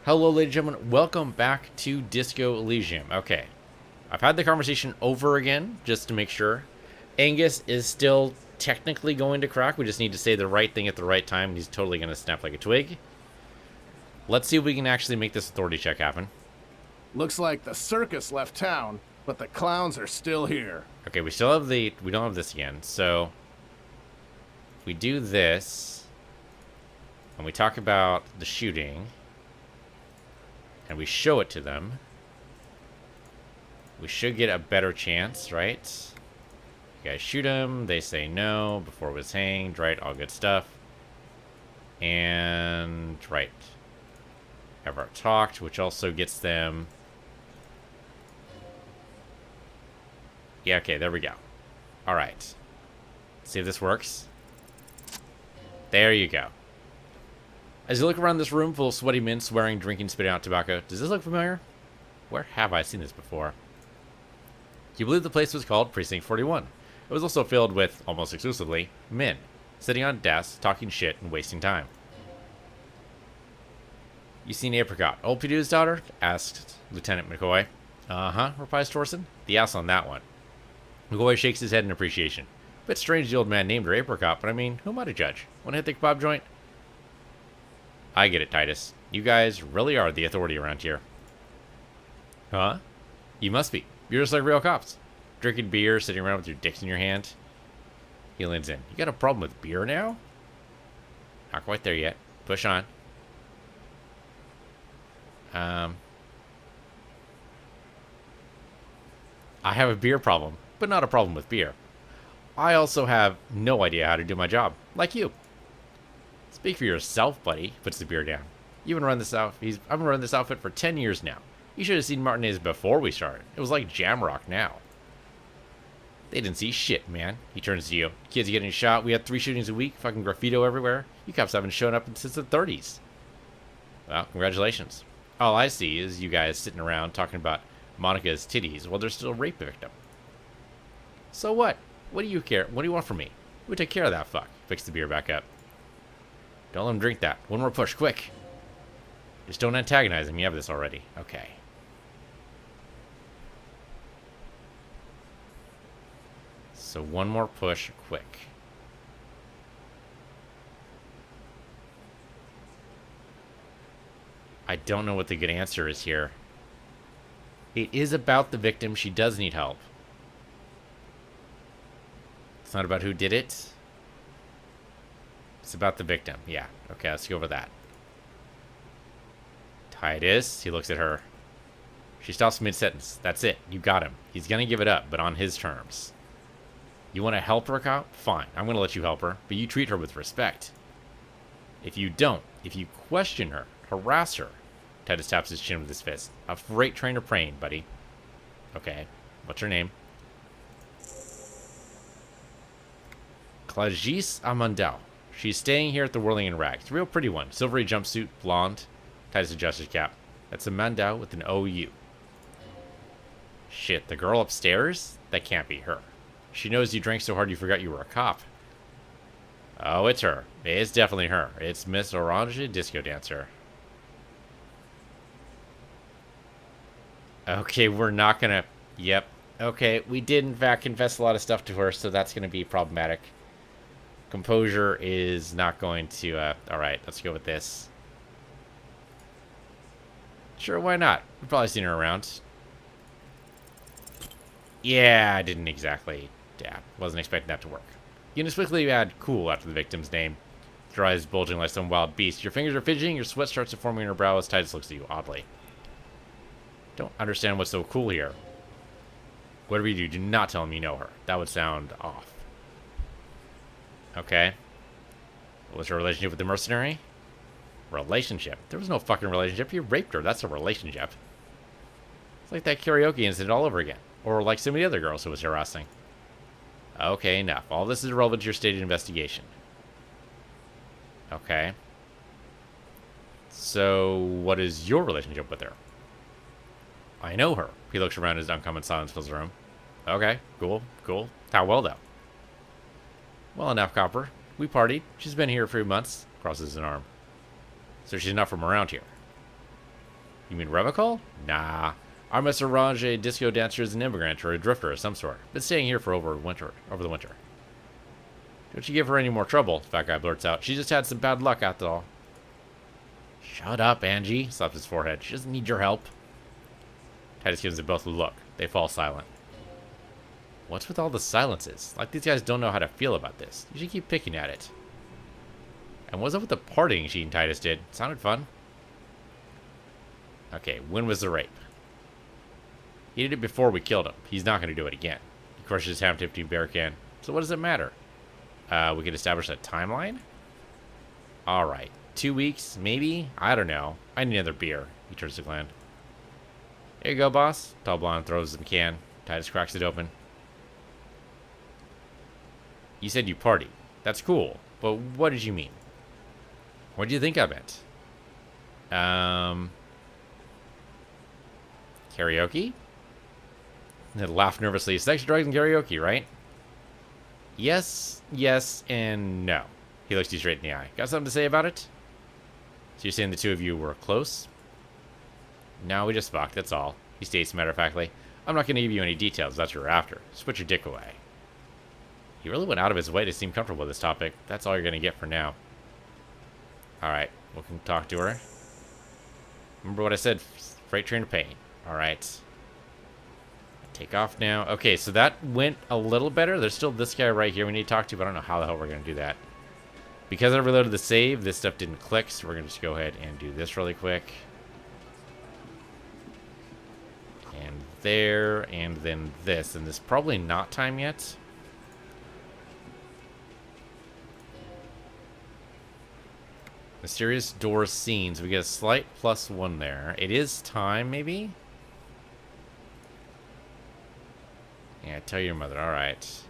Hello, ladies and gentlemen. Welcome back to Disco Elysium. Okay, I've had the conversation over again just to make sure. Angus is still technically going to crack. We just need to say the right thing at the right time. He's totally going to snap like a twig. Let's see if we can actually make this authority check happen. Looks like the circus left town, but the clowns are still here. Okay, we don't have this again. So we do this, and we talk about the shooting, and we show it to them. We should get a better chance, right? You guys shoot him, they say no, before it was hanged, right? All good stuff. And, right. Have our talked, which also gets them... Yeah, okay, there we go. Alright. See if this works. There you go. As you look around this room full of sweaty men swearing, drinking, spitting out tobacco, does this look familiar? Where have I seen this before? You believe the place was called Precinct 41. It was also filled with, almost exclusively, men, sitting on desks, talking shit, and wasting time. You seen Apricot, old Pidoo's daughter? Asked Lieutenant McCoy. Uh-huh, replies Torson. The ass on that one. McCoy shakes his head in appreciation. Bit strange the old man named her Apricot, but I mean, who am I to judge? Wanna hit the kebab joint? I get it, Titus. You guys really are the authority around here. Huh? You must be. You're just like real cops. Drinking beer, sitting around with your dicks in your hand. He leans in. You got a problem with beer now? Not quite there yet. Push on. I have a beer problem, but not a problem with beer. I also have no idea how to do my job, like you. Speak for yourself, buddy. Puts the beer down. You've been running this outfit. I've been running this outfit for 10 years now. You should have seen Martinez before we started. It was like Jamrock now. They didn't see shit, man. He turns to you. Kids getting shot. We had 3 shootings a week. Fucking graffito everywhere. You cops haven't shown up since the 30s. Well, congratulations. All I see is you guys sitting around talking about Monica's titties while they're still a rape victim. So what? What do you care? What do you want from me? We take care of that fuck. Fix the beer back up. Don't let him drink that. One more push, quick. Just don't antagonize him. You have this already. Okay. So one more push, quick. I don't know what the good answer is here. It is about the victim. She does need help. It's not about who did it. It's about the victim. Yeah. Okay, let's go over that. Titus. He looks at her. She stops mid-sentence. That's it. You got him. He's going to give it up, but on his terms. You want to help her, cop? Fine. I'm going to let you help her, but you treat her with respect. If you don't, if you question her, harass her. Titus taps his chin with his fist. A freight train of praying, buddy. Okay. What's her name? Clagis Amandau. She's staying here at the Whirling in Rags. Real pretty one. Silvery jumpsuit, blonde. Titus adjusts his cap. That's Amandau with an OU. Shit, the girl upstairs? That can't be her. She knows you drank so hard you forgot you were a cop. Oh, it's her. It's definitely her. It's Miss Orange Disco Dancer. Okay, we're not gonna... Yep. Okay, we did in fact confess a lot of stuff to her, so that's gonna be problematic. Composure is not going to... Alright, let's go with this. Sure, why not? We've probably seen her around. Yeah, I didn't exactly... Yeah, wasn't expecting that to work. You inexplicably add cool after the victim's name. Your eyes bulging like some wild beast. Your fingers are fidgeting, your sweat starts to form on your brow as Titus looks at you oddly. Don't understand what's so cool here. Whatever you do not tell him you know her. That would sound off. Okay. What was her relationship with the mercenary? Relationship? There was no fucking relationship. You raped her. That's a relationship. It's like that karaoke incident all over again. Or like so many other girls who was harassing. Okay, enough. All this is irrelevant to your stated investigation. Okay. So, what is your relationship with her? I know her. He looks around as uncommon silence fills the room. Okay, cool. How well, though? Well enough, Copper. We partied. She's been here for a few months. Crosses an arm. So she's not from around here. You mean Revocol? Nah. I must arrange a disco dancer as an immigrant or a drifter of some sort. Been staying here for over the winter. Don't you give her any more trouble, the fat guy blurts out. She just had some bad luck after all. Shut up, Angie, slaps his forehead. She doesn't need your help. Titus gives them both a look. They fall silent. What's with all the silences? Like these guys don't know how to feel about this. You should keep picking at it. And what's up with the partying she and Titus did? Sounded fun. Okay, when was the rape? He did it before we killed him. He's not going to do it again. He crushes his half-empty beer can. So what does it matter? We could establish a timeline? Alright. 2 weeks? Maybe? I don't know. I need another beer. He turns to Glenn. Here you go, boss. Tall blonde throws the can. Titus cracks it open. You said you party. That's cool. But what did you mean? What do you think I meant? Karaoke? He laughed nervously. Sex, drugs, and karaoke, right? Yes, yes, and no. He looks you straight in the eye. Got something to say about it? So you're saying the two of you were close? No, we just fucked, that's all. He states matter-of-factly. I'm not going to give you any details, that's what you're after. Just put your dick away. He really went out of his way to seem comfortable with this topic. That's all you're going to get for now. Alright, we can talk to her. Remember what I said, freight train to pain. Alright. Take off now. Okay, so that went a little better. There's still this guy right here we need to talk to, but I don't know how the hell we're going to do that. Because I reloaded the save, this stuff didn't click, so we're going to just go ahead and do this really quick. And there, and then this. And this is probably not time yet. Mysterious door scenes. We get a slight +1 there. It is time, maybe? Yeah, tell your mother. Alright.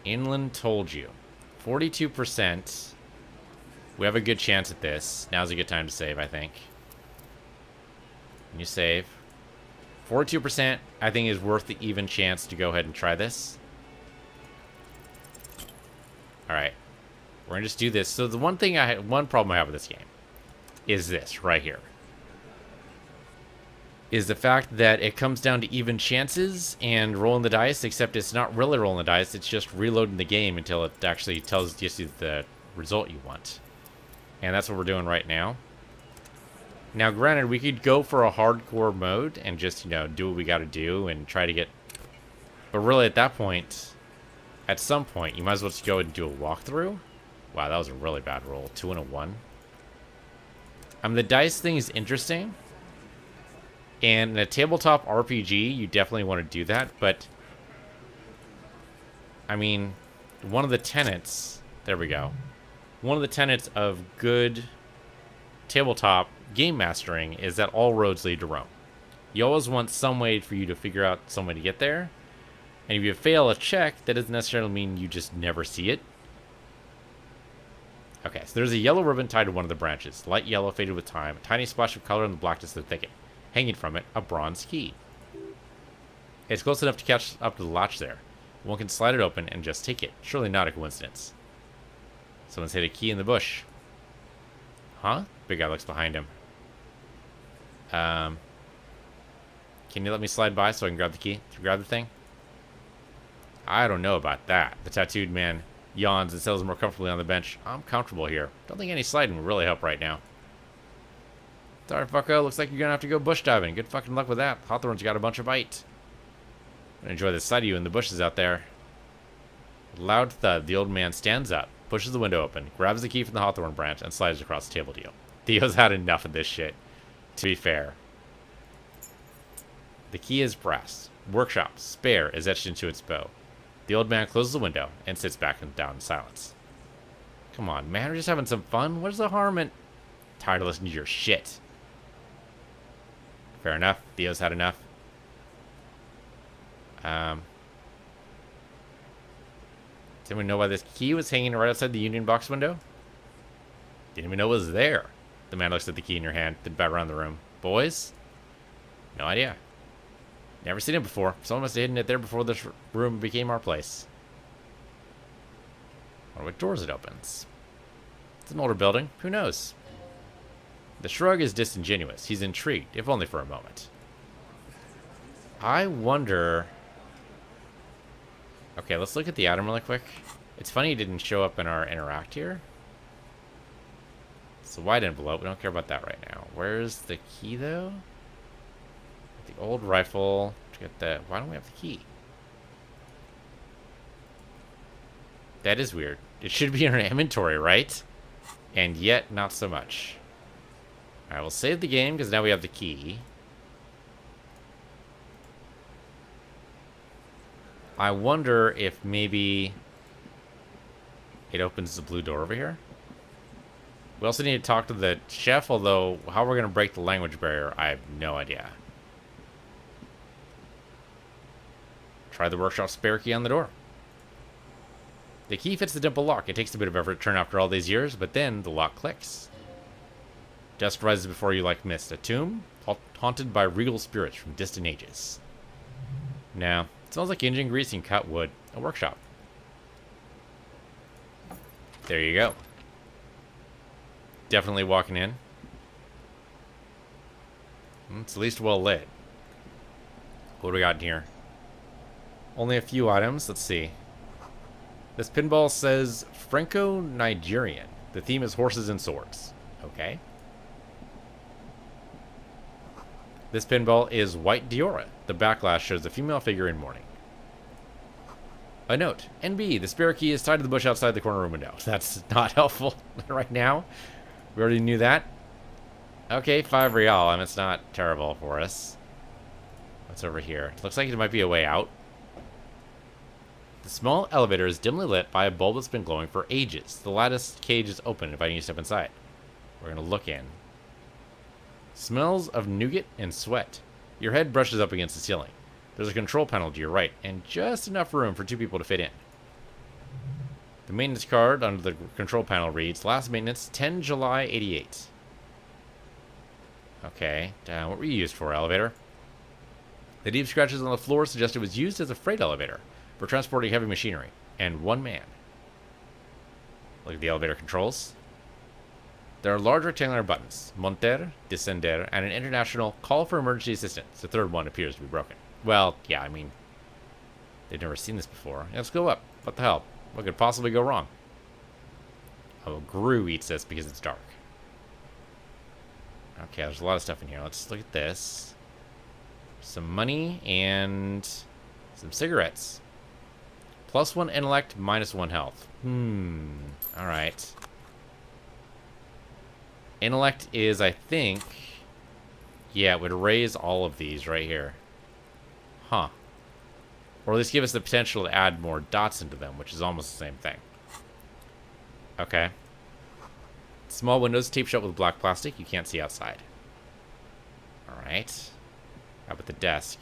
Inland told you. 42%. We have a good chance at this. Now's a good time to save, I think. Can you save? 42%, I think, is worth the even chance to go ahead and try this. Alright. We're going to just do this. So the one problem I have with this game is this right here. Is the fact that it comes down to even chances and rolling the dice, except it's not really rolling the dice, it's just reloading the game until it actually tells you the result you want. And that's what we're doing right now. Now, granted, we could go for a hardcore mode and just, you know, do what we got to do and try to get... But really, at that point, at some point, you might as well just go and do a walkthrough. Wow, that was a really bad roll. 2 and a 1. I mean, the dice thing is interesting. And in a tabletop RPG, you definitely want to do that, but... I mean, one of the tenets... There we go. One of the tenets of good tabletop game mastering is that all roads lead to Rome. You always want some way for you to figure out some way to get there. And if you fail a check, that doesn't necessarily mean you just never see it. Okay, so there's a yellow ribbon tied to one of the branches. Light yellow faded with time. A tiny splash of color in the blackness of the thicket. Hanging from it, a bronze key. It's close enough to catch up to the latch there. One can slide it open and just take it. Surely not a coincidence. Someone's hid a key in the bush. Huh? Big guy looks behind him. Can you let me slide by so I can grab the key? Grab the thing? I don't know about that. The tattooed man yawns and settles more comfortably on the bench. I'm comfortable here. Don't think any sliding would really help right now. Sorry, fucko. Looks like you're gonna have to go bush diving. Good fucking luck with that. Hawthorne's got a bunch of bite. I'm gonna enjoy the sight of you in the bushes out there. With a loud thud, the old man stands up, pushes the window open, grabs the key from the hawthorn branch, and slides across the table to you. Theo's had enough of this shit, to be fair. The key is brass. Workshop, spare, is etched into its bow. The old man closes the window and sits back and down in silence. Come on, man. We're just having some fun. What's the harm in... Tired of listening to your shit. Fair enough. Theo's had enough. Does anyone know why this key was hanging right outside the Union box window? Didn't even know it was there. The man looks at the key in your hand, then bat around the room. Boys? No idea. Never seen it before. Someone must have hidden it there before this room became our place. I wonder what doors it opens. It's an older building. Who knows? The shrug is disingenuous. He's intrigued, if only for a moment. I wonder... Okay, let's look at the item really quick. It's funny it didn't show up in our interact here. It's a white envelope. We don't care about that right now. Where's the key, though? The old rifle. To get the... Why don't we have the key? That is weird. It should be in our inventory, right? And yet, not so much. Alright, we'll save the game, because now we have the key. I wonder if maybe it opens the blue door over here. We also need to talk to the chef, although how we're going to break the language barrier, I have no idea. Try the workshop spare key on the door. The key fits the dimple lock. It takes a bit of effort to turn after all these years, but then the lock clicks. Dust rises before you like mist. A tomb haunted by regal spirits from distant ages. No. It smells like engine grease and cut wood. A workshop. There you go. Definitely walking in. It's at least well lit. What do we got in here? Only a few items. Let's see. This pinball says Franco-Nigerian. The theme is horses and swords. Okay. This pinball is white Diora. The backlash shows a female figure in mourning. A note. NB, the spare key is tied to the bush outside the corner room window. That's not helpful right now. We already knew that. Okay, 5 real. I mean, it's not terrible for us. What's over here? Looks like it might be a way out. The small elevator is dimly lit by a bulb that's been glowing for ages. The lattice cage is open if I need to step inside. We're going to look in. Smells of nougat and sweat. Your head brushes up against the ceiling. There's a control panel to your right, and just enough room for 2 people to fit in. The maintenance card under the control panel reads, last maintenance, 10 July 88. Okay, what were you used for, elevator? The deep scratches on the floor suggest it was used as a freight elevator for transporting heavy machinery, and 1 man. Look at the elevator controls. There are large rectangular buttons, monter, descender, and an international call for emergency assistance. The third one appears to be broken. Well, yeah, I mean, they've never seen this before. Yeah, let's go up. What the hell? What could possibly go wrong? Oh, Gru eats this because it's dark. Okay, there's a lot of stuff in here. Let's look at this. Some money and some cigarettes. +1 intellect, -1 health. Alright. Intellect is, I think... Yeah, it would raise all of these right here. Huh. Or at least give us the potential to add more dots into them, which is almost the same thing. Okay. Small windows taped shut with black plastic. You can't see outside. Alright. How about the desk?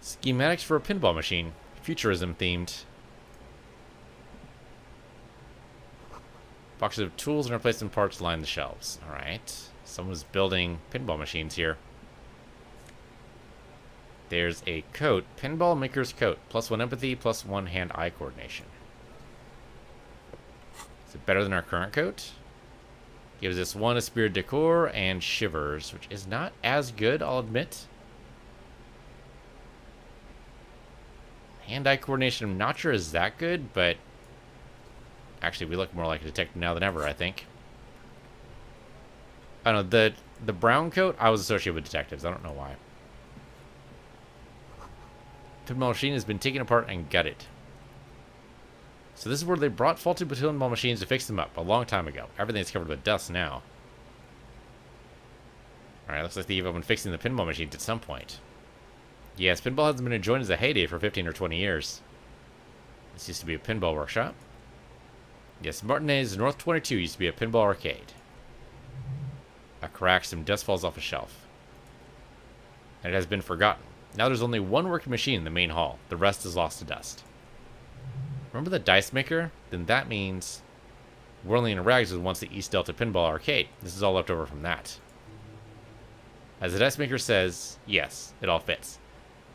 Schematics for a pinball machine. Futurism themed. Boxes of tools and replacement parts line the shelves. Alright. Someone's building pinball machines here. There's a coat. Pinball maker's coat. +1 empathy, +1 hand-eye coordination. Is it better than our current coat? Gives us 1 esprit de corps and shivers, which is not as good, I'll admit. Hand-eye coordination, I'm not sure is that good, but... Actually, we look more like a detective now than ever, I think. I don't know, the brown coat, I was associated with detectives. I don't know why. Pinball machine has been taken apart and gutted. So this is where they brought faulty pinball machines to fix them up a long time ago. Everything's covered with dust now. Alright, looks like they've been fixing the pinball machines at some point. Yes, pinball hasn't been enjoyed as a heyday for 15 or 20 years. This used to be a pinball workshop. Yes, Martinez North 22 used to be a pinball arcade. A crack, some dust falls off a shelf. And it has been forgotten. Now there's only 1 working machine in the main hall. The rest is lost to dust. Remember the dice maker? Then that means Whirling in Rags was once the East Delta Pinball Arcade. This is all left over from that. As the dice maker says, yes, it all fits.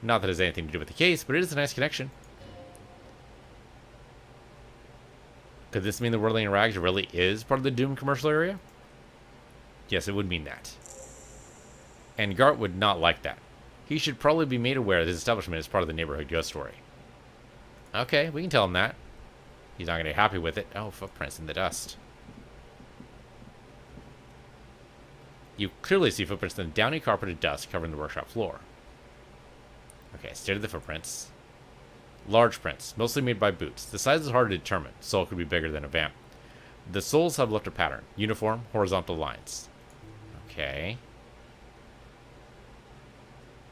Not that it has anything to do with the case, but it is a nice connection. Could this mean the Whirling Rags really is part of the Doom commercial area? Yes, it would mean that. And Gart would not like that. He should probably be made aware that his establishment is part of the neighborhood ghost story. Okay, we can tell him that. He's not going to be happy with it. Oh, footprints in the dust. You clearly see footprints in the downy carpeted dust covering the workshop floor. Okay, stare at the footprints. Large prints, mostly made by boots. The size is hard to determine. Sole could be bigger than a vamp. The soles have left a pattern. Uniform, horizontal lines. Okay.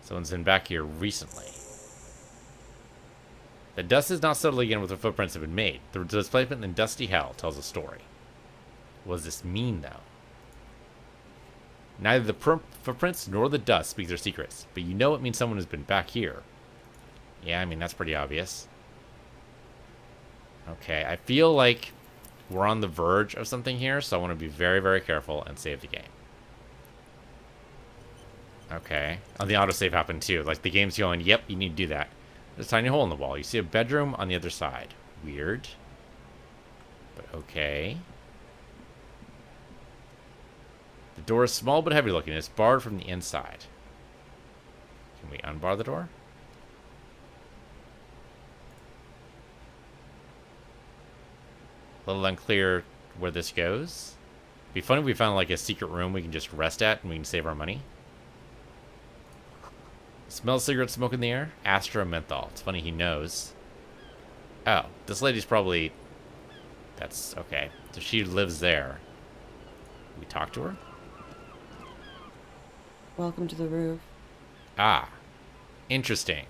Someone's been back here recently. The dust is not settled again where the footprints have been made. The displacement in dusty hell tells a story. What does this mean, though? Neither the footprints nor the dust speak their secrets, but you know it means someone has been back here. Yeah, I mean, that's pretty obvious. Okay, I feel like we're on the verge of something here, so I want to be very, very careful and save the game. Okay. Oh, the autosave happened too. Like, the game's going, yep, you need to do that. There's a tiny hole in the wall. You see a bedroom on the other side. Weird. But okay. The door is small but heavy looking. It's barred from the inside. Can we unbar the door? A little unclear where this goes. Be fun if we found like a secret room we can just rest at and we can save our money. Smells cigarette smoke in the air. Astra menthol. It's funny he knows. Oh, this lady's probably... That's okay. So she lives there. We talk to her? Welcome to the roof. Ah. Interesting.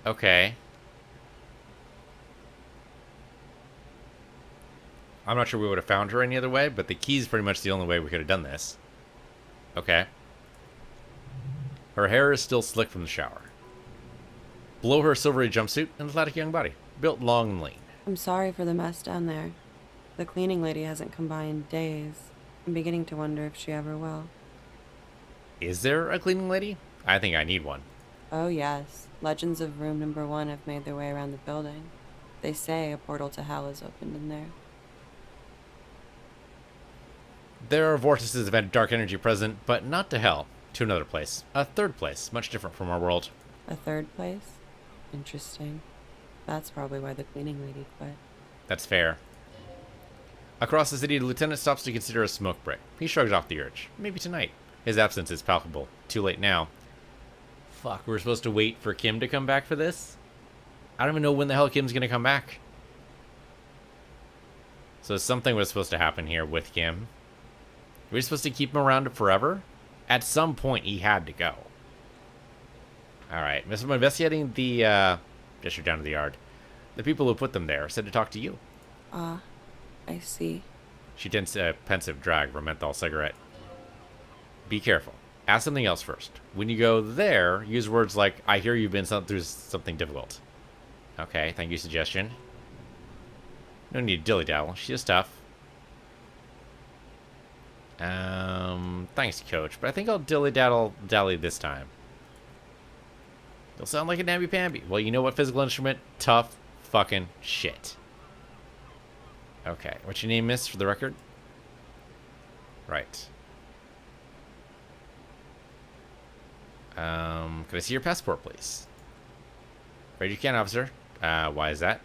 Okay. I'm not sure we would have found her any other way, but the key's pretty much the only way we could have done this. Okay. Her hair is still slick from the shower. Below her silvery jumpsuit, an athletic young body, built long and lean. I'm sorry for the mess down there. The cleaning lady hasn't come by in days. I'm beginning to wonder if she ever will. Is there a cleaning lady? I think I need one. Oh yes, legends of room number 1 have made their way around the building. They say a portal to hell is opened in there. There are vortices of dark energy present, but not to hell. To another place. A third place, much different from our world. A third place? Interesting. That's probably why the cleaning lady quit. That's fair. Across the city, the lieutenant stops to consider a smoke break. He shrugs off the urge. Maybe tonight. His absence is palpable. Too late now. Fuck, we're supposed to wait for Kim to come back for this? I don't even know when the hell Kim's gonna come back. So something was supposed to happen here with Kim. Are we supposed to keep him around forever? At some point, he had to go. Alright, Mr. Investigating the, gesture down to the yard. The people who put them there said to talk to you. Ah, I see. She tends a pensive drag of her menthol cigarette. Be careful. Ask something else first. When you go there, use words like, I hear you've been through something difficult. Okay, thank you, suggestion. No need to dilly-dally. She is tough. Thanks, Coach, but I think I'll dilly-dally this time. You'll sound like a namby-pamby. Well, you know what physical instrument? Tough fucking shit. Okay, what's your name, miss, for the record? Right. Can I see your passport, please? Afraid you can, officer. Why is that?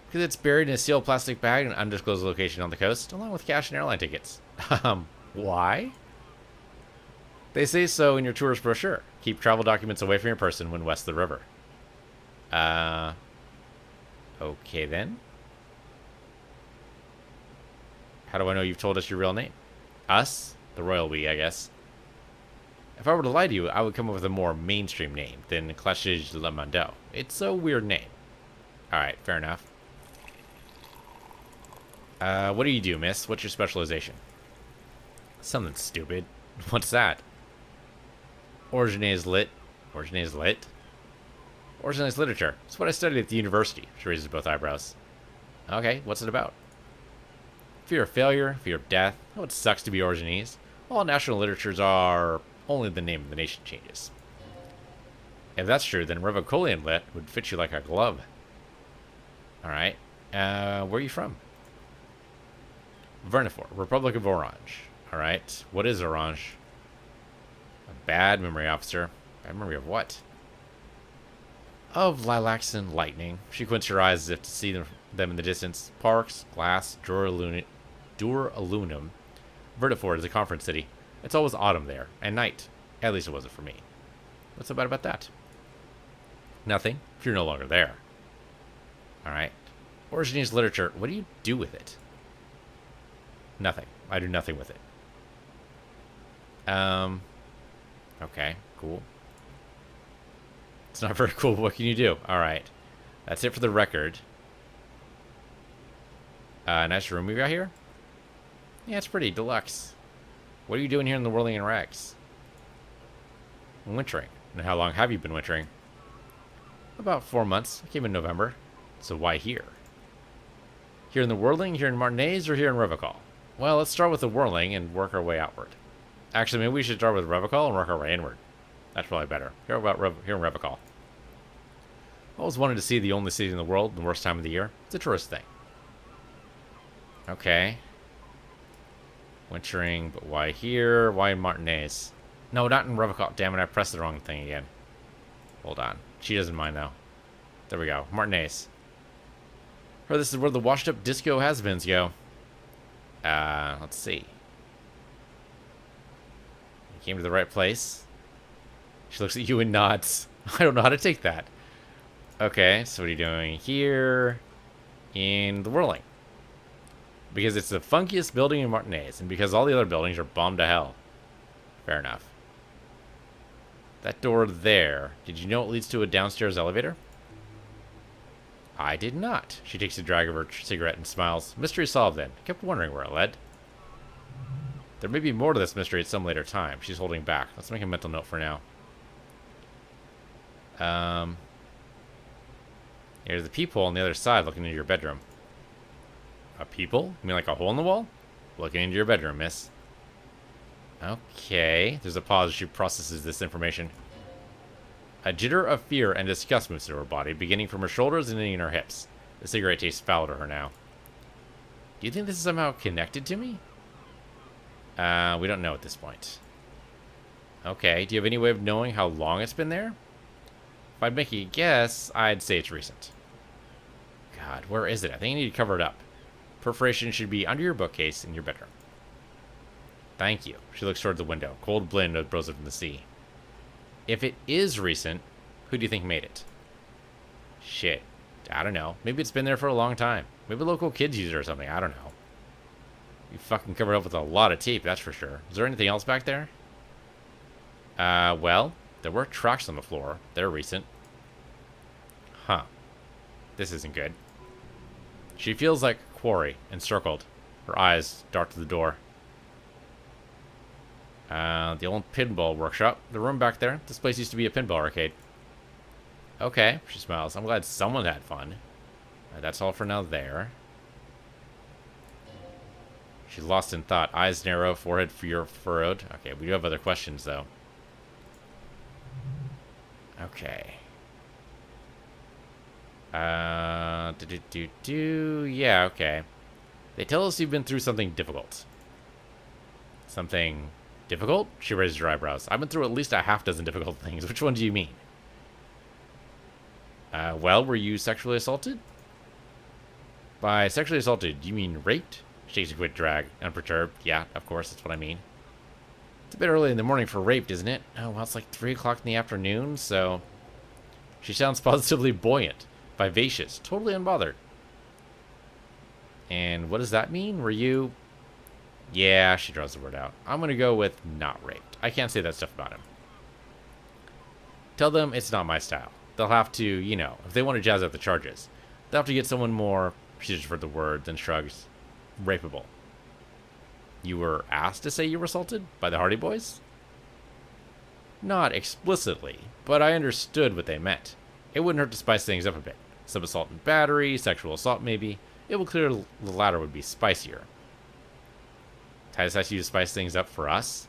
Because it's buried in a sealed plastic bag in an undisclosed location on the coast, along with cash and airline tickets. Why? They say so in your tourist brochure. Keep travel documents away from your person when west of the river. Okay then. How do I know you've told us your real name? Us? The royal we, I guess. If I were to lie to you, I would come up with a more mainstream name than Clashage Le Mando. It's a weird name. Alright, fair enough. What do you do, miss? What's your specialization? Something stupid. What's that? Origines lit. Origines lit? Origines literature. It's what I studied at the university. She raises both eyebrows. Okay, what's it about? Fear of failure, fear of death. Oh, it sucks to be Origines. All national literatures are... only the name of the nation changes. If that's true, then Revocolian lit would fit you like a glove. Alright. Where are you from? Vernifor, Republic of Orange. Alright. What is Orange? A bad memory, officer. Bad memory of what? Of lilacs and lightning. She quints her eyes as if to see them in the distance. Parks, glass, Dur Aluminum. Vernifor is a conference city. It's always autumn there, and night. At least it wasn't for me. What's so bad about that? Nothing, if you're no longer there. Alright. Originese literature, what do you do with it? Nothing. I do nothing with it. Okay, cool. It's not very cool, but what can you do? Alright. That's it for the record. Nice room we got here? Yeah, it's pretty deluxe. What are you doing here in the Whirling in Rags? I'm wintering. And how long have you been wintering? About 4 months. I came in November. So why here? Here in the Whirling, here in Martinez, or here in Revocol? Well, let's start with the Whirling and work our way outward. Actually, maybe we should start with Revocol and work our way inward. That's probably better. Here in Revocol. I always wanted to see the only city in the world, the worst time of the year. It's a tourist thing. Okay. Wintering, but why here? Why in Martinez? No, not in Revocol. Damn it, I pressed the wrong thing again. Hold on. She doesn't mind, though. There we go. Martinez. Or this is where the washed-up disco has-beens go. Let's see. You came to the right place. She looks at you and nods. I don't know how to take that. Okay, so what are you doing here in the Whirling? Because it's the funkiest building in Martinez, and because all the other buildings are bombed to hell. Fair enough. That door there, did you know it leads to a downstairs elevator? I did not. She takes a drag of her cigarette and smiles. Mystery solved then. I kept wondering where it led. There may be more to this mystery at some later time. She's holding back. Let's make a mental note for now. Here's the peephole on the other side looking into your bedroom. A peephole? You mean like a hole in the wall? Looking into your bedroom, miss. Okay. There's a pause as she processes this information. A jitter of fear and disgust moves through her body, beginning from her shoulders and ending in her hips. The cigarette tastes foul to her now. Do you think this is somehow connected to me? We don't know at this point. Okay. Do you have any way of knowing how long it's been there? If I'd make a guess, I'd say it's recent. God, where is it? I think I need to cover it up. Perforation should be under your bookcase in your bedroom. Thank you. She looks toward the window. Cold blend of rose from the sea. If it is recent, who do you think made it? Shit. I don't know. Maybe it's been there for a long time. Maybe local kids use it or something. I don't know. You fucking covered up with a lot of tape, that's for sure. Is there anything else back there? Well, there were tracks on the floor. They're recent. Huh. This isn't good. She feels like a quarry, encircled. Her eyes dart to the door. The old pinball workshop. The room back there. This place used to be a pinball arcade. Okay, she smiles. I'm glad someone had fun. That's all for now there. She's lost in thought. Eyes narrow, forehead furrowed. Okay, we do have other questions, though. Okay. Yeah, okay. They tell us you've been through something difficult. Something difficult? She raises her eyebrows. I've been through at least a half dozen difficult things. Which one do you mean? Well, were you sexually assaulted? By sexually assaulted, do you mean raped? She takes a quick drag, unperturbed. Yeah, of course, that's what I mean. It's a bit early in the morning for raped, isn't it? Oh, well, it's like 3 o'clock in the afternoon, so... She sounds positively buoyant, vivacious, totally unbothered. And what does that mean? Were you... Yeah, she draws the word out. I'm gonna go with not raped. I can't say that stuff about him. Tell them it's not my style. They'll have to, you know, if they want to jazz up the charges, they'll have to get someone more, she just read the word, then shrugs, rapeable. You were asked to say you were assaulted by the Hardy Boys? Not explicitly, but I understood what they meant. It wouldn't hurt to spice things up a bit. Some assault and battery, sexual assault maybe. It would clear the latter would be spicier. Titus asked you to spice things up for us?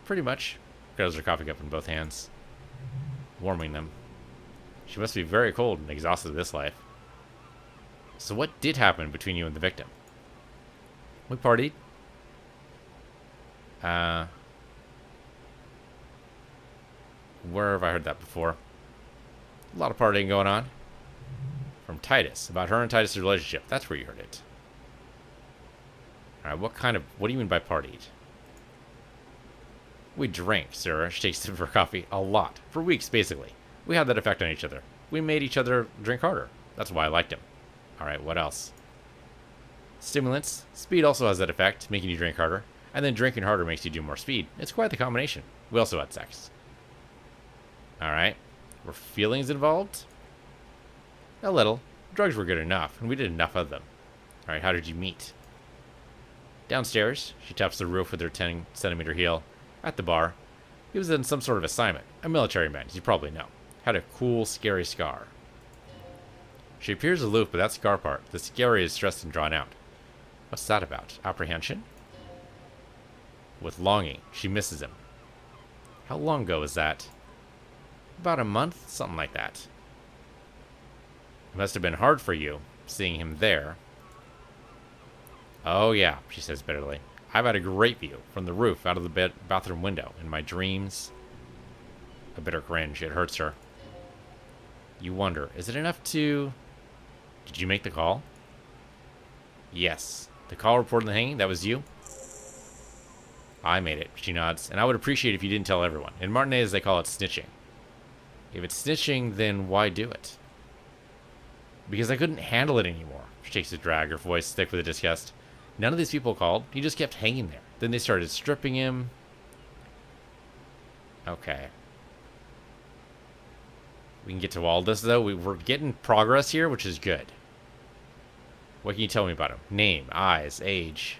Pretty much. Grabs her coffee cup in both hands, warming them. She must be very cold and exhausted of this life. So what did happen between you and the victim? We partied. Where have I heard that before? A lot of partying going on. From Titus. About her and Titus' relationship. That's where you heard it. Alright, what do you mean by partied? We drank, sir. She takes it for coffee. A lot. For weeks, basically. We had that effect on each other. We made each other drink harder. That's why I liked him. Alright, what else? Stimulants. Speed also has that effect, making you drink harder. And then drinking harder makes you do more speed. It's quite the combination. We also had sex. Alright. Were feelings involved? A little. Drugs were good enough, and we did enough of them. Alright, how did you meet? Downstairs. She taps the roof with her 10-centimeter heel. At the bar. He was in some sort of assignment. A military man, as you probably know. Had a cool, scary scar. She appears aloof, but that scar part, the scary is stressed and drawn out. What's that about? Apprehension? With longing. She misses him. How long ago was that? About a month? Something like that. It must have been hard for you, seeing him there. Oh yeah, she says bitterly. I've had a great view from the roof out of the bathroom window in my dreams. A bitter cringe. It hurts her. You wonder, is it enough to... Did you make the call? Yes. The call reporting the hanging, that was you? I made it, she nods. And I would appreciate if you didn't tell everyone. In Martinez, they call it snitching. If it's snitching, then why do it? Because I couldn't handle it anymore. She takes a drag, her voice thick with disgust. None of these people called. He just kept hanging there. Then they started stripping him. Okay. We can get to all this, though. We're getting progress here, which is good. What can you tell me about him? Name, eyes, age.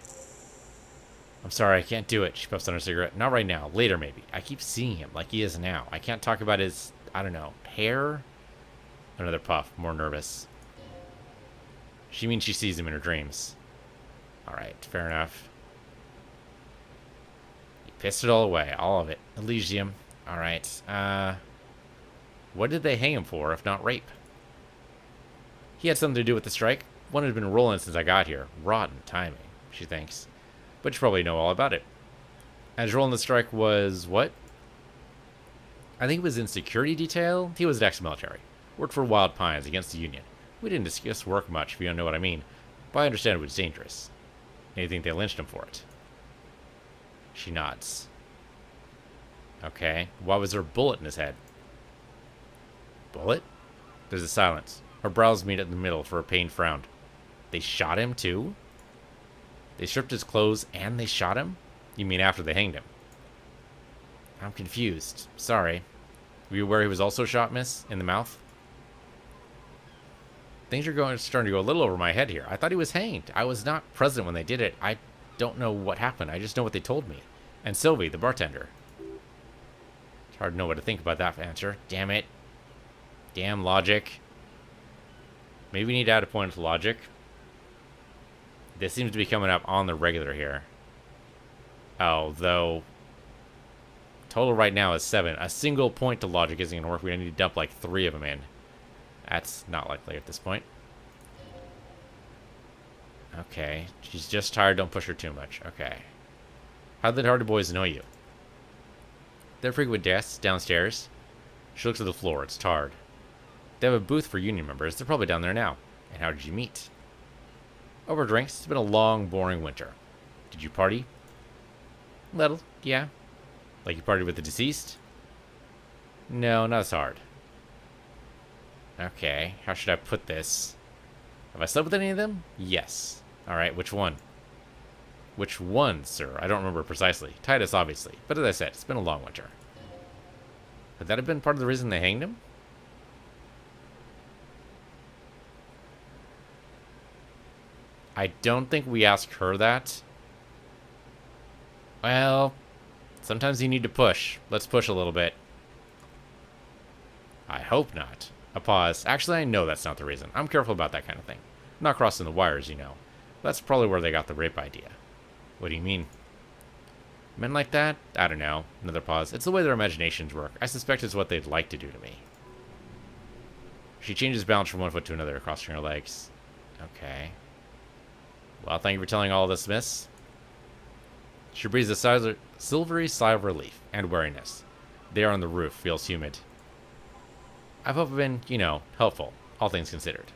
I'm sorry, I can't do it. She puffs on her cigarette. Not right now. Later, maybe. I keep seeing him like he is now. I can't talk about his, I don't know, hair? Another puff, more nervous. She means she sees him in her dreams. Alright, fair enough. You pissed it all away. All of it. Elysium. Alright. What did they hang him for, if not rape? He had something to do with the strike. One had been rolling since I got here. Rotten timing, she thinks. But you probably know all about it. And rolling the strike was what? I think it was in security detail. He was ex-military. Worked for Wild Pines against the Union. We didn't discuss work much, if you don't know what I mean. But I understand it was dangerous. And you think they lynched him for it? She nods. Okay. Why was there a bullet in his head? Bullet? There's a silence. Her brows meet in the middle for a pained frown. They shot him, too? They stripped his clothes and they shot him? You mean after they hanged him? I'm confused. Sorry. Were you aware he was also shot, miss? In the mouth? Things are starting to go a little over my head here. I thought he was hanged. I was not present when they did it. I don't know what happened. I just know what they told me. And Sylvie, the bartender. It's hard to know what to think about that answer. Damn it. Damn logic. Maybe we need to add a point to logic. This seems to be coming up on the regular here. Oh, though. Total right now is 7. A single point to logic isn't going to work. We need to dump like 3 of them in. That's not likely at this point. Okay. She's just tired. Don't push her too much. Okay. How did the Hardy Boys know you? They're frequent guests downstairs. She looks at the floor. It's tarred. They have a booth for union members. They're probably down there now. And how did you meet? Over drinks. It's been a long, boring winter. Did you party? Little, yeah. Like you partied with the deceased? No, not as hard. Okay, how should I put this? Have I slept with any of them? Yes. Alright, which one? Which one, sir? I don't remember precisely. Titus, obviously. But as I said, it's been a long winter. Could that have been part of the reason they hanged him? I don't think we asked her that. Well, sometimes you need to push. Let's push a little bit. I hope not. A pause. Actually, I know that's not the reason. I'm careful about that kind of thing. I'm not crossing the wires, you know. That's probably where they got the rape idea. What do you mean? Men like that? I don't know. Another pause. It's the way their imaginations work. I suspect it's what they'd like to do to me. She changes balance from one foot to another, crossing her legs. Okay. Well, thank you for telling all this, miss. She breathes a silvery sigh of relief and weariness. The air on the roof feels humid. I hope I've been, helpful, all things considered.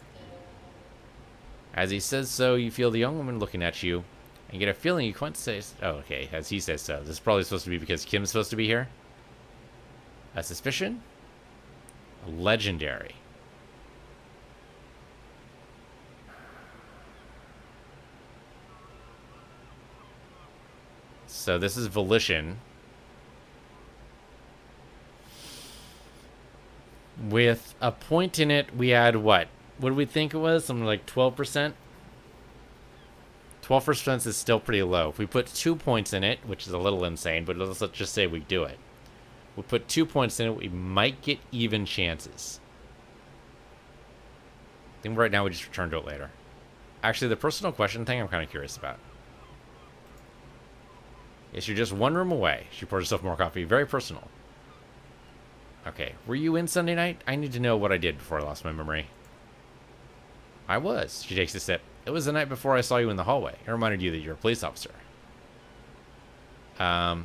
As he says so, you feel the young woman looking at you, and get a feeling you can't say... Oh, okay, as he says so. This is probably supposed to be because Kim's supposed to be here. A suspicion? Legendary. So this is Volition. With a point in it, we had what? What do we think it was? Something like 12%? 12% is still pretty low. If we put 2 points in it, which is a little insane, but let's just say we do it. We put 2 points in it, we might get even chances. I think right now we just return to it later. Actually, the personal question thing I'm kind of curious about. Yes, you're just one room away. She pours herself more coffee. Very personal. Okay, were you in Sunday night? I need to know what I did before I lost my memory. I was. She takes a sip. It was the night before I saw you in the hallway. It reminded you that you're a police officer. Yeah.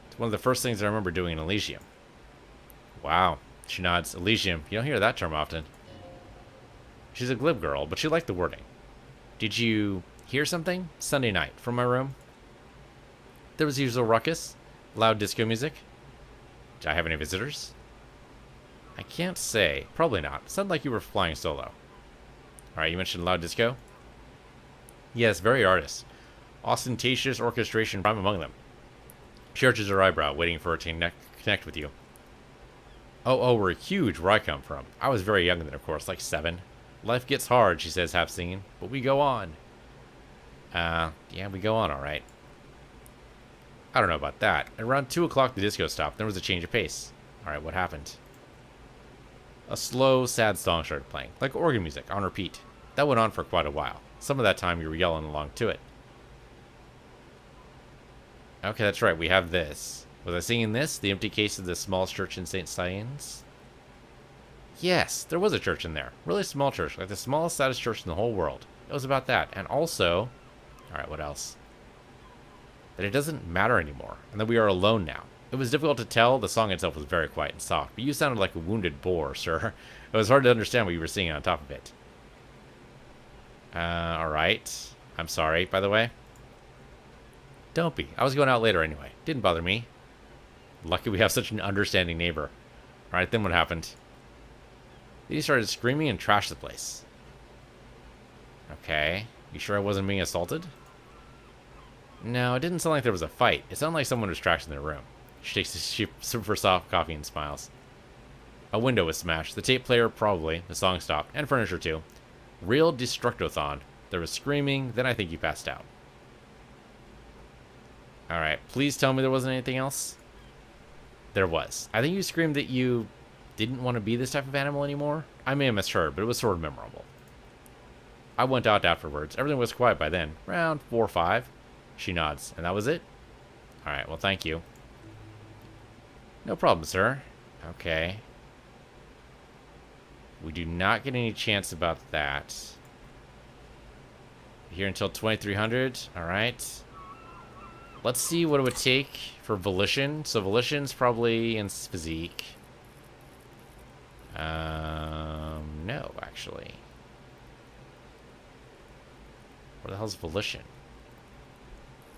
It's one of the first things I remember doing in Elysium. Wow. She nods. Elysium. You don't hear that term often. She's a glib girl, but she liked the wording. Did you hear something? Sunday night, from my room? There was usual ruckus. Loud disco music. Did I have any visitors? I can't say. Probably not. Sounded like you were flying solo. Alright, you mentioned loud disco? Yes, very artist. Ostentatious orchestration prime among them. She arches her eyebrow, waiting for it to connect with you. Oh, we're huge where I come from. I was very young then, of course, like 7. Life gets hard, she says, half singing, but we go on. Yeah, we go on, alright. I don't know about that. At around 2 o'clock, the disco stopped. There was a change of pace. Alright, what happened? A slow, sad song started playing, like organ music, on repeat. That went on for quite a while. Some of that time you were yelling along to it. Okay, that's right, we have this. Was I singing this? The empty case of the small church in St. Sien's? Yes, there was a church in there. Really small church, like the smallest, saddest church in the whole world. It was about that. And also... Alright, what else? That it doesn't matter anymore, and that we are alone now. It was difficult to tell. The song itself was very quiet and soft, but you sounded like a wounded boar, sir. It was hard to understand what you were singing on top of it. Alright. I'm sorry, by the way. Don't be. I was going out later anyway. Didn't bother me. Lucky we have such an understanding neighbor. Alright, then what happened? Then he started screaming and trashed the place. Okay. You sure I wasn't being assaulted? No, it didn't sound like there was a fight. It sounded like someone was trashed in their room. She takes a sip of her soft coffee and smiles. A window was smashed. The tape player, probably. The song stopped. And furniture, too. Real destructothon. There was screaming. Then I think you passed out. Alright. Please tell me there wasn't anything else? There was. I think you screamed that you didn't want to be this type of animal anymore. I may have misheard, but it was sort of memorable. I went out afterwards. Everything was quiet by then. Around 4 or 5. She nods. And that was it? Alright, well, thank you. No problem, sir. Okay. We do not get any chance about that. Here until 2300. Alright. Let's see what it would take for Volition. So Volition's probably in physique. No, actually. Where the hell's Volition?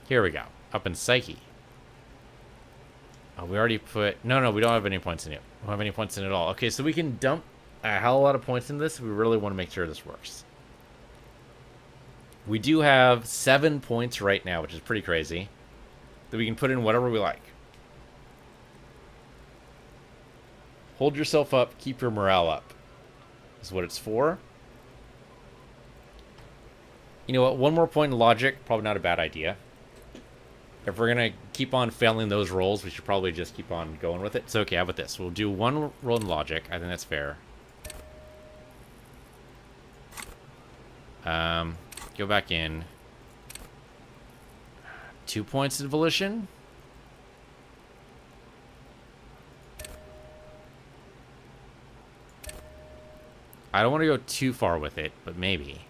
Here we go. Up in Psyche. Oh, we already put... No, we don't have any points in it. We don't have any points in it at all. Okay, so we can dump a hell of a lot of points in this. We really want to make sure this works. We do have 7 points right now, which is pretty crazy. That we can put in whatever we like. Hold yourself up. Keep your morale up. Is what it's for. You know what? One more point in logic. Probably not a bad idea. If we're going to keep on failing those rolls, we should probably just keep on going with it. So, okay, how about this? We'll do one roll in logic. I think that's fair. Go back in. 2 points in Volition. I don't want to go too far with it, but maybe.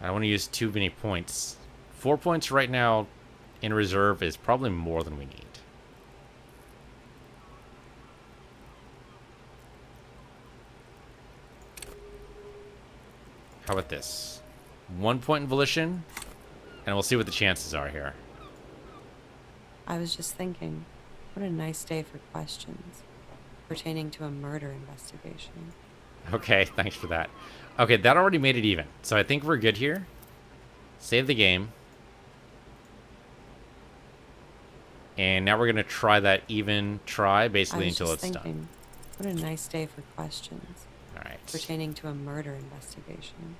I don't want to use too many points. 4 points right now in reserve is probably more than we need. How about this? 1 point in volition, and we'll see what the chances are here. I was just thinking, what a nice day for questions pertaining to a murder investigation. Okay, thanks for that. Okay, that already made it even. So I think we're good here. Save the game. And now we're going to try that even try, basically, until it's done. What a nice day for questions All right. pertaining to a murder investigation.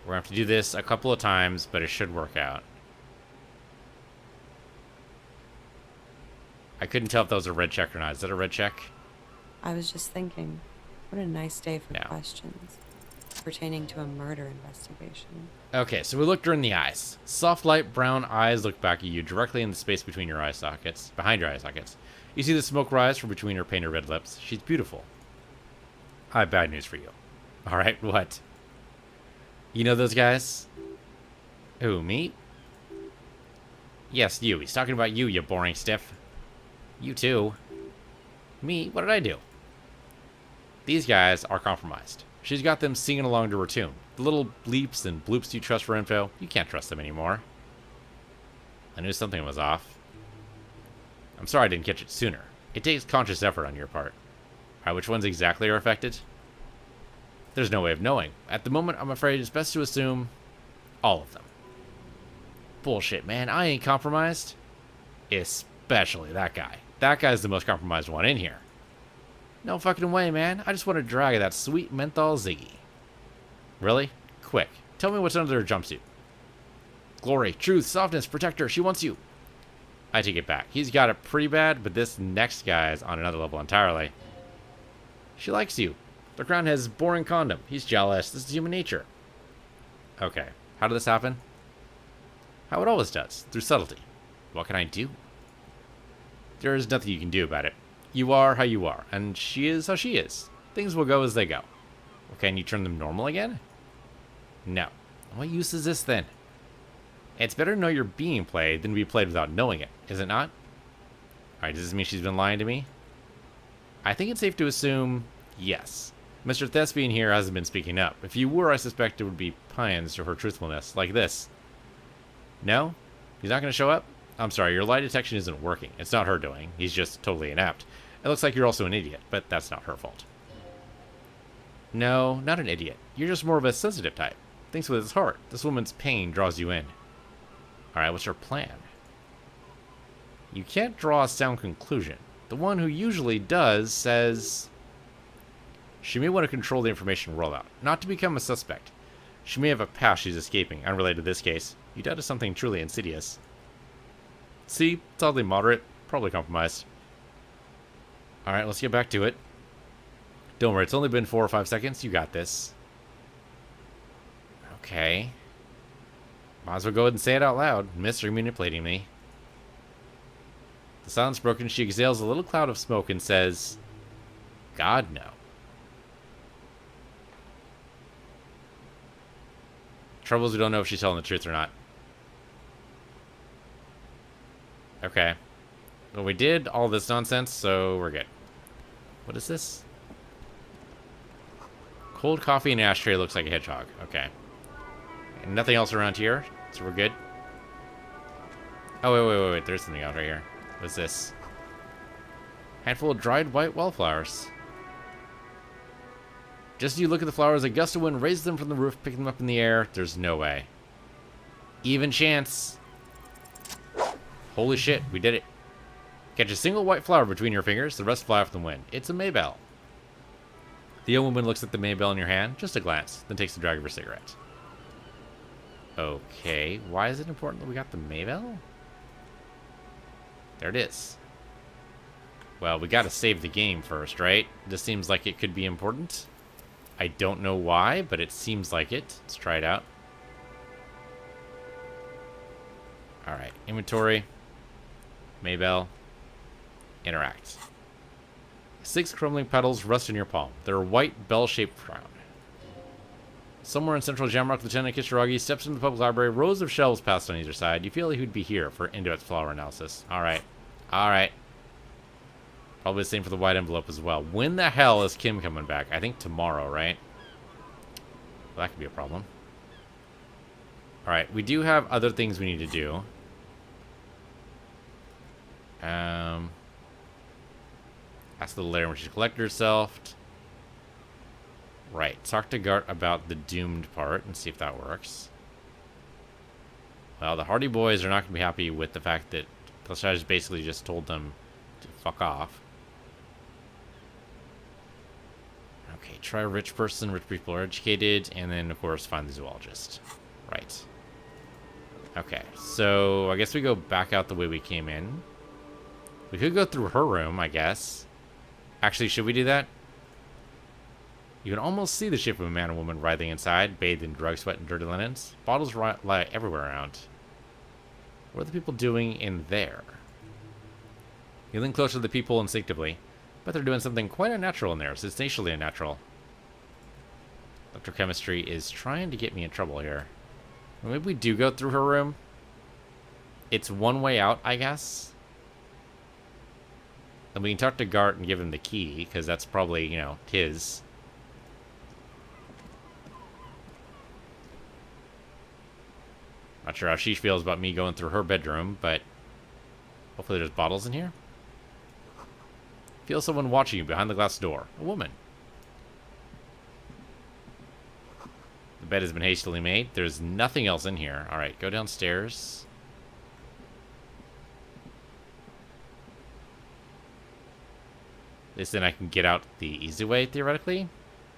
We're going to have to do this a couple of times, but it should work out. I couldn't tell if that was a red check or not. Is that a red check? I was just thinking, what a nice day for No. questions pertaining to a murder investigation. Okay, so we looked her in the eyes. Soft light brown eyes look back at you directly in the space between your eye sockets, behind your eye sockets. You see the smoke rise from between her painted red lips. She's beautiful. I have bad news for you. All right, what? You know those guys? Who, me? Yes, you. He's talking about you, you boring stiff. You too. Me? What did I do? These guys are compromised. She's got them singing along to her tune. The little bleeps and bloops you trust for info, you can't trust them anymore. I knew something was off. I'm sorry I didn't catch it sooner. It takes conscious effort on your part. Alright, which ones exactly are affected? There's no way of knowing. At the moment, I'm afraid it's best to assume all of them. Bullshit, man. I ain't compromised. Especially that guy. That guy's the most compromised one in here. No fucking way, man. I just want to drag that sweet menthol Ziggy. Really? Quick. Tell me what's under her jumpsuit. Glory, truth, softness, protector. She wants you. I take it back. He's got it pretty bad, but this next guy is on another level entirely. She likes you. The crown has boring condom. He's jealous. This is human nature. Okay. How did this happen? How it always does. Through subtlety. What can I do? There is nothing you can do about it. You are how you are, and she is how she is. Things will go as they go. Well, can you turn them normal again? No. What use is this then? It's better to know you're being played than to be played without knowing it, is it not? Alright, does this mean she's been lying to me? I think it's safe to assume yes. Mr. Thespian here hasn't been speaking up. If you were, I suspect it would be pines to her truthfulness, like this. No? He's not going to show up? I'm sorry, your lie detection isn't working. It's not her doing. He's just totally inept. It looks like you're also an idiot, but that's not her fault. No, not an idiot. You're just more of a sensitive type. Thinks with his heart. This woman's pain draws you in. Alright, what's her plan? You can't draw a sound conclusion. The one who usually does says... She may want to control the information rollout, not to become a suspect. She may have a past she's escaping, unrelated to this case. You doubt is something truly insidious. See? It's oddly moderate. Probably compromised. Alright, let's get back to it. Don't worry, it's only been 4 or 5 seconds. You got this. Okay. Might as well go ahead and say it out loud. Miss, are you manipulating me? The silence broken, she exhales a little cloud of smoke and says, God, no. Trouble is we don't know if she's telling the truth or not. Okay. Well, we did all this nonsense, so we're good. What is this? Cold coffee and ashtray looks like a hedgehog. Okay. And nothing else around here, so we're good. Oh, wait. There's something out right here. What's this? Handful of dried white wallflowers. Just as you look at the flowers, a gust of wind raises them from the roof, picking them up in the air. There's no way. Even chance. Holy shit, we did it. Catch a single white flower between your fingers, the rest fly off the wind. It's a Maybell. The young woman looks at the Maybell in your hand, just a glance, then takes a drag of her cigarette. Okay, why is it important that we got the Maybell? There it is. Well, we gotta save the game first, right? This seems like it could be important. I don't know why, but it seems like it. Let's try it out. Alright, inventory. Maybell. Interact. 6 crumbling petals rest in your palm. They're a white, bell-shaped crown. Somewhere in central Jamrock, Lieutenant Kisaragi steps into the public library. Rows of shelves passed on either side. You feel like he'd be here for in-depth flower analysis. Alright. Alright. Probably the same for the white envelope as well. When the hell is Kim coming back? I think tomorrow, right? Well, that could be a problem. Alright, we do have other things we need to do. Ask the lair when she collect herself. Right, talk to Gart about the doomed part and see if that works. Well, the Hardy Boys are not going to be happy with the fact that Plashaj basically just told them to fuck off. Okay, try a rich person. Rich people are educated. And then, of course, find the zoologist. Right. Okay, so I guess we go back out the way we came in. We could go through her room, I guess. Actually, should we do that? You can almost see the shape of a man and woman writhing inside, bathed in drug sweat and dirty linens. Bottles lie everywhere around. What are the people doing in there? You lean closer to the people instinctively, but they're doing something quite unnatural in there, sensationally unnatural. Electrochemistry is trying to get me in trouble here. Maybe we do go through her room. It's one way out, I guess. And we can talk to Gart and give him the key, because that's probably, you know, his. Not sure how she feels about me going through her bedroom, but hopefully there's bottles in here. Feel someone watching you behind the glass door. A woman. The bed has been hastily made. There's nothing else in here. Alright, go downstairs. At least then I can get out the easy way, theoretically.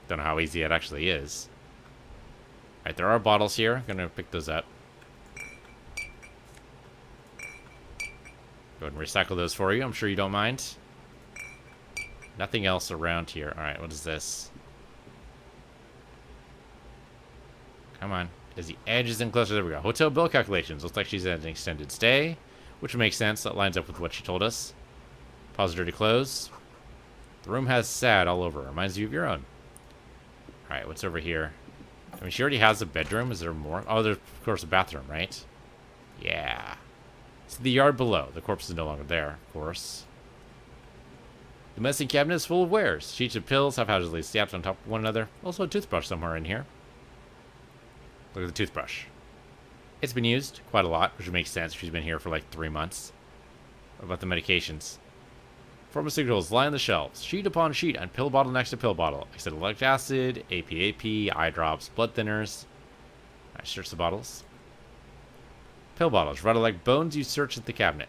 Don't know how easy it actually is. Alright, there are bottles here. I'm gonna pick those up. Go ahead and recycle those for you. I'm sure you don't mind. Nothing else around here. Alright, what is this? Come on. As the edge is in closer, there we go. Hotel bill calculations. Looks like she's at an extended stay, which makes sense. That lines up with what she told us. Pause dirty clothes. The room has sad all over. Reminds you of your own. Alright, what's over here? I mean, she already has a bedroom. Is there more? Oh, there's, of course, a bathroom, right? Yeah. It's the yard below. The corpse is no longer there, of course. The medicine cabinet is full of wares. Sheets of pills haphazardly stacked on top of one another. Also a toothbrush somewhere in here. Look at the toothbrush. It's been used quite a lot, which makes sense. She's been here for like 3 months. What about the medications? Pharmaceuticals line the shelves, sheet upon sheet, and pill bottle next to pill bottle. Acetylenic acid, APAP, eye drops, blood thinners. I search the bottles. Pill bottles, rather like bones you search at the cabinet.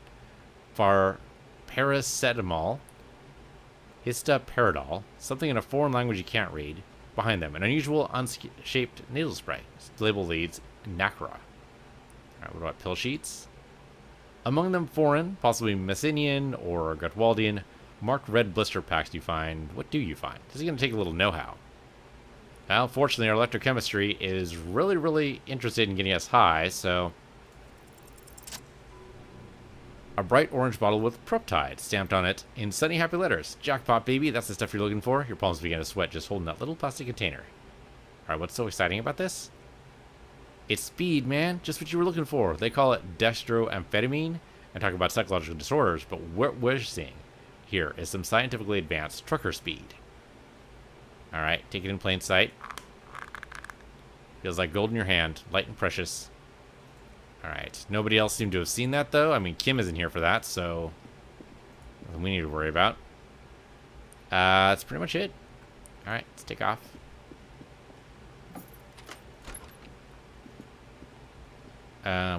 For paracetamol, histoparidol, something in a foreign language you can't read. Behind them, an unusual unshaped nasal spray. Label leads Nacra. Alright, what about pill sheets? Among them foreign, possibly Messinian or Gutwaldian, marked red blister packs you find. What do you find? This is going to take a little know-how. Well, fortunately, our electrochemistry is really, really interested in getting us high, so... A bright orange bottle with Proptide stamped on it in sunny, happy letters. Jackpot, baby. That's the stuff you're looking for. Your palms begin to sweat just holding that little plastic container. Alright, what's so exciting about this? It's speed, man. Just what you were looking for. They call it dextroamphetamine and talk about psychological disorders, but what we're seeing here is some scientifically advanced trucker speed. Alright, take it in plain sight. Feels like gold in your hand. Light and precious. Alright, nobody else seemed to have seen that, though. I mean, Kim isn't here for that, so... nothing we need to worry about. That's pretty much it. Alright, let's take off.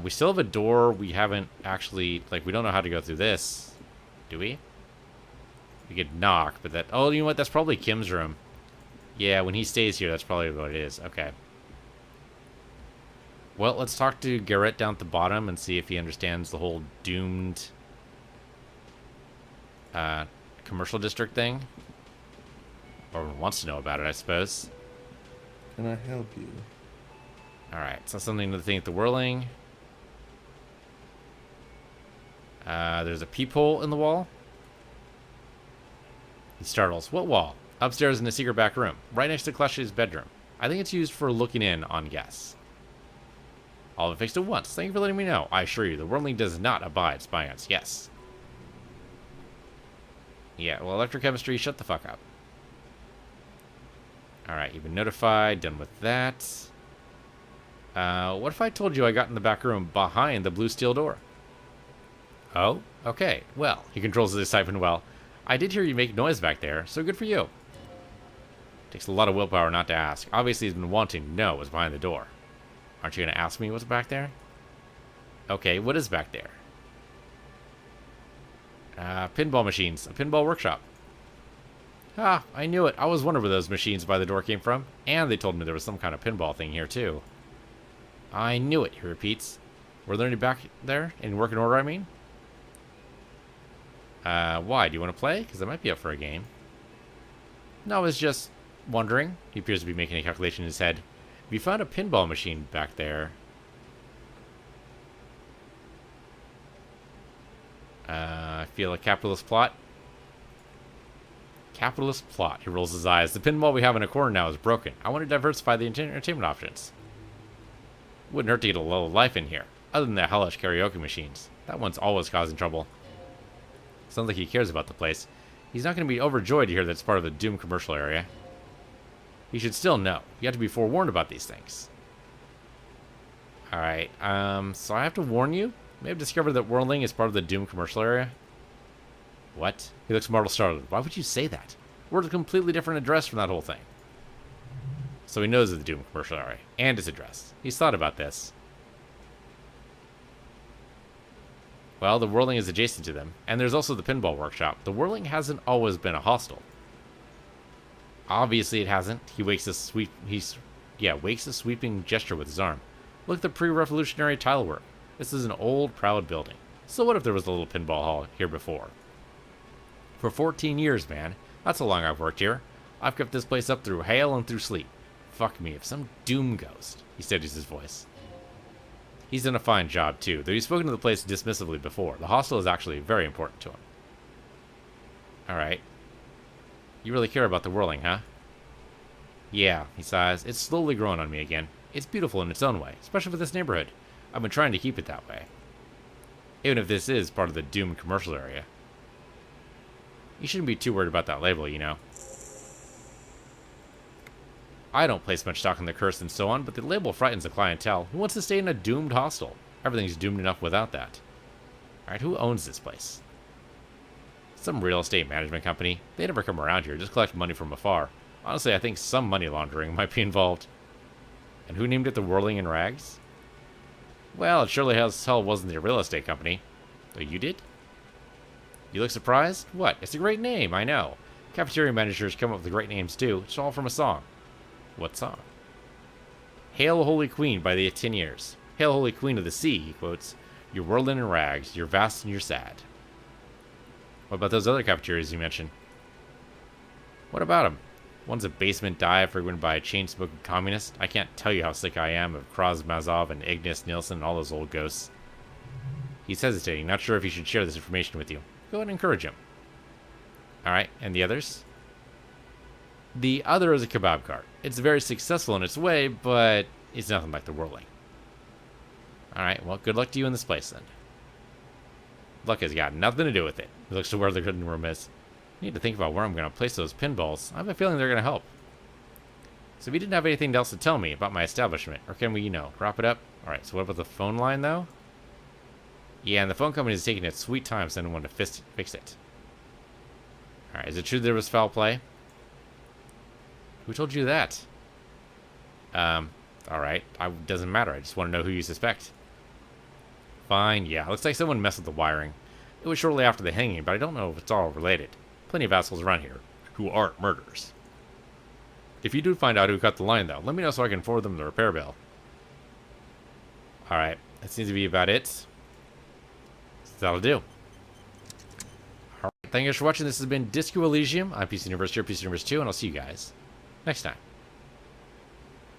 We still have a door we haven't actually... like, we don't know how to go through this. Do we? We could knock, but that... oh, you know what? That's probably Kim's room. Yeah, when he stays here, that's probably what it is. Okay. Well, let's talk to Garrett down at the bottom and see if he understands the whole doomed commercial district thing. Or wants to know about it, I suppose. Can I help you? Alright, so something to think at the whirling. There's a peephole in the wall. He startles. What wall? Upstairs in a secret back room, right next to Clutch's bedroom. I think it's used for looking in on guests. All of it fixed at once. Thank you for letting me know. I assure you, the worldling does not abide spying on us. Yes. Yeah, well, electrochemistry, shut the fuck up. Alright, you've been notified. Done with that. What if I told you I got in the back room behind the blue steel door? Oh? Okay. Well, he controls the siphon well. I did hear you make noise back there, so good for you. Takes a lot of willpower not to ask. Obviously, he's been wanting to know what's behind the door. Aren't you going to ask me what's back there? Okay, what is back there? Pinball machines. A pinball workshop. Ah, I knew it. I was wondering where those machines by the door came from. And they told me there was some kind of pinball thing here, too. I knew it, he repeats. Were there any back there? In working order, I mean? Why? Do you want to play? Because I might be up for a game. No, I was just wondering. He appears to be making a calculation in his head. If you found a pinball machine back there... I feel a capitalist plot. Capitalist plot. He rolls his eyes. The pinball we have in a corner now is broken. I want to diversify the entertainment options. Wouldn't hurt to get a little life in here. Other than the hellish karaoke machines. That one's always causing trouble. Sounds like he cares about the place. He's not going to be overjoyed to hear that it's part of the Doom commercial area. He should still know. You have to be forewarned about these things. Alright, so I have to warn you? May have discovered that Worldling is part of the Doom commercial area. What? He looks mortal startled. Why would you say that? We're at a completely different address from that whole thing. So he knows of the Doom commercial area. And its address. He's thought about this. Well, the Whirling is adjacent to them, and there's also the pinball workshop. The Whirling hasn't always been a hostel. Obviously it hasn't. He wakes a sweeping gesture with his arm. Look at the pre-revolutionary tile work. This is an old, proud building. So what if there was a little pinball hall here before? For 14 years, man. That's how long I've worked here. I've kept this place up through hail and through sleet. Fuck me, if some doom ghost. He steadies his voice. He's done a fine job, too, though he's spoken to the place dismissively before. The hostel is actually very important to him. Alright. You really care about the Whirling, huh? Yeah, he sighs. It's slowly growing on me again. It's beautiful in its own way, especially for this neighborhood. I've been trying to keep it that way. Even if this is part of the Doom commercial area. You shouldn't be too worried about that label, you know. I don't place much stock in the curse and so on, but the label frightens the clientele. Who wants to stay in a doomed hostel? Everything's doomed enough without that. Alright, who owns this place? Some real estate management company. They never come around here, just collect money from afar. Honestly, I think some money laundering might be involved. And who named it the Whirling in Rags? Well, it surely as hell wasn't a real estate company. Oh, you did? You look surprised? What? It's a great name, I know. Cafeteria managers come up with great names too. It's all from a song. What song? Hail, Holy Queen by the Atiniers. Hail, Holy Queen of the Sea, he quotes. You're whirling in rags, you're vast and you're sad. What about those other cafeterias you mentioned? What about them? One's a basement dive frequented by a chain-smoking communist. I can't tell you how sick I am of Krasmazov and Ignace Nielsen and all those old ghosts. He's hesitating, not sure if he should share this information with you. Go ahead and encourage him. Alright, and the others? The other is a kebab cart. It's very successful in its way, but it's nothing like the Whirling. Alright, well, good luck to you in this place, then. Luck has got nothing to do with it. He looks to where the hidden room is. I need to think about where I'm going to place those pinballs. I have a feeling they're going to help. So if you didn't have anything else to tell me about my establishment, or can we, you know, wrap it up? Alright, so what about the phone line, though? Yeah, and the phone company is taking its sweet time sending one to fix it. Alright, is it true there was foul play? Who told you that? Alright. Doesn't matter. I just want to know who you suspect. Fine, yeah. Looks like someone messed with the wiring. It was shortly after the hanging, but I don't know if it's all related. Plenty of assholes around here who aren't murderers. If you do find out who cut the line, though, let me know so I can forward them the repair bill. Alright. That seems to be about it. So that'll do. Alright. Thank you guys for watching. This has been Disco Elysium. I'm Piece of Universe here, Piece of Universe 2, and I'll see you guys next time.